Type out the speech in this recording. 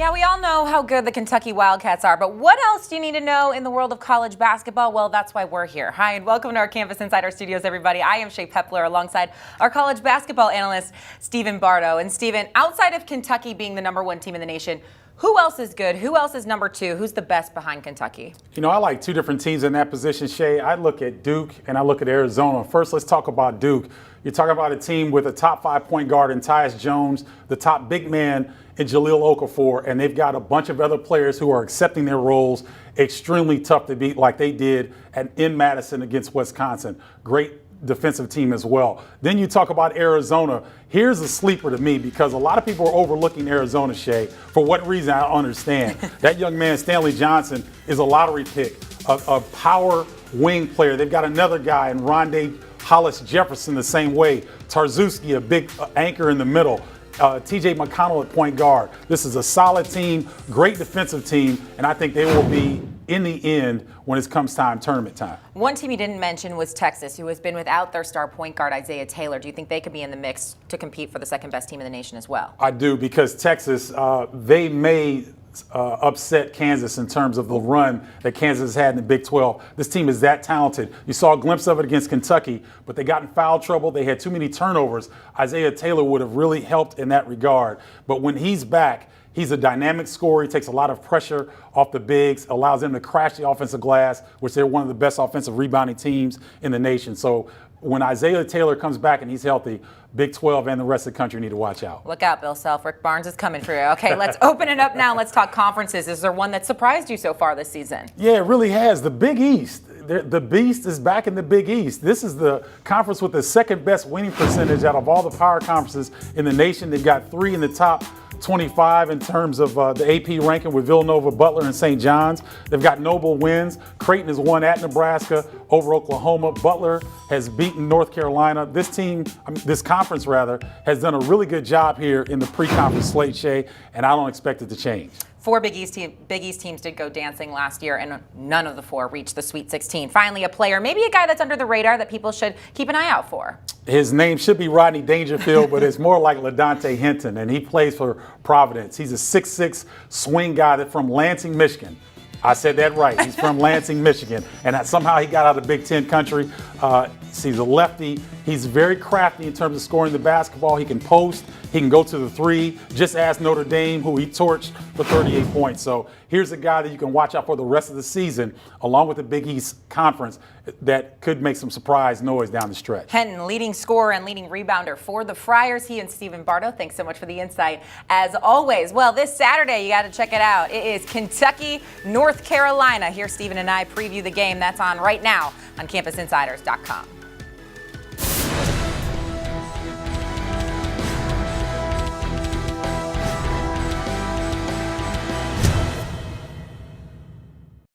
Yeah, we all know how good the Kentucky Wildcats are, but what else do you need to know in the world of college basketball? Well, that's why we're here. Hi, and welcome to our Campus Insider Studios, everybody. I am Shae Peppler alongside our college basketball analyst, Stephen Bardo. And Stephen, outside of Kentucky being the #1 team in the nation, who else is good? Who else is number 2? Who's the best behind Kentucky? You know, I like two different teams in that position, Shae. I look at Duke and I look at Arizona. First, let's talk about Duke. You're talking about a team with a top 5 point guard in Tyus Jones, the top big man in Jahlil Okafor, and they've got a bunch of other players who are accepting their roles. Extremely tough to beat like they did in Madison against Wisconsin. Great defensive team as well. Then you talk about Arizona. Here's a sleeper to me because a lot of people are overlooking Arizona, Shae. For what reason, I don't understand. That young man, Stanley Johnson, is a lottery pick, a power wing player. They've got another guy in Rondé Hollis Jefferson the same way. Tarczewski, a big anchor in the middle. TJ McConnell at point guard. This is a solid team, great defensive team, and I think they will be in the end when it comes tournament time. One team you didn't mention was Texas, who has been without their star point guard, Isaiah Taylor. Do you think they could be in the mix to compete for the second best team in the nation as well? I do, because Texas, they may upset Kansas in terms of the run that Kansas had in the Big 12. This team is that talented. You saw a glimpse of it against Kentucky, but they got in foul trouble. They had too many turnovers. Isaiah Taylor would have really helped in that regard. But when he's back, he's a dynamic scorer. He takes a lot of pressure off the bigs, allows them to crash the offensive glass, which they're one of the best offensive rebounding teams in the nation. So when Isaiah Taylor comes back and he's healthy, Big 12 and the rest of the country need to watch out. Look out, Bill Self. Rick Barnes is coming for you. Okay, let's open it up now. Let's talk conferences. Is there one that surprised you so far this season? Yeah, it really has. The Big East. The Beast is back in the Big East. This is the conference with the second best winning percentage out of all the power conferences in the nation. They've got 3 in the top 25 in terms of the AP ranking with Villanova, Butler, and St. John's. They've got notable wins. Creighton has won at Nebraska over Oklahoma. Butler has beaten North Carolina. This conference has done a really good job here in the pre-conference slate, Shae, and I don't expect it to change. 4 Big East teams did go dancing last year, and none of the 4 reached the Sweet 16. Finally, a player, maybe a guy that's under the radar that people should keep an eye out for. His name should be Rodney Dangerfield, but it's more like LaDontae Hinton, and he plays for Providence. He's a 6'6" swing guy that's from Lansing, Michigan. I said that right. He's from Lansing, Michigan. And somehow he got out of Big Ten country. He's a lefty. He's very crafty in terms of scoring the basketball. He can post. He can go to the 3. Just ask Notre Dame, who he torched for 38 points. So here's a guy that you can watch out for the rest of the season, along with the Big East Conference, that could make some surprise noise down the stretch. Hinton, leading scorer and leading rebounder for the Friars. He and Stephen Bardo, thanks so much for the insight, as always. Well, this Saturday, you got to check it out. It is Kentucky, North Carolina. Here, Stephen and I preview the game. That's on right now on CampusInsiders.com.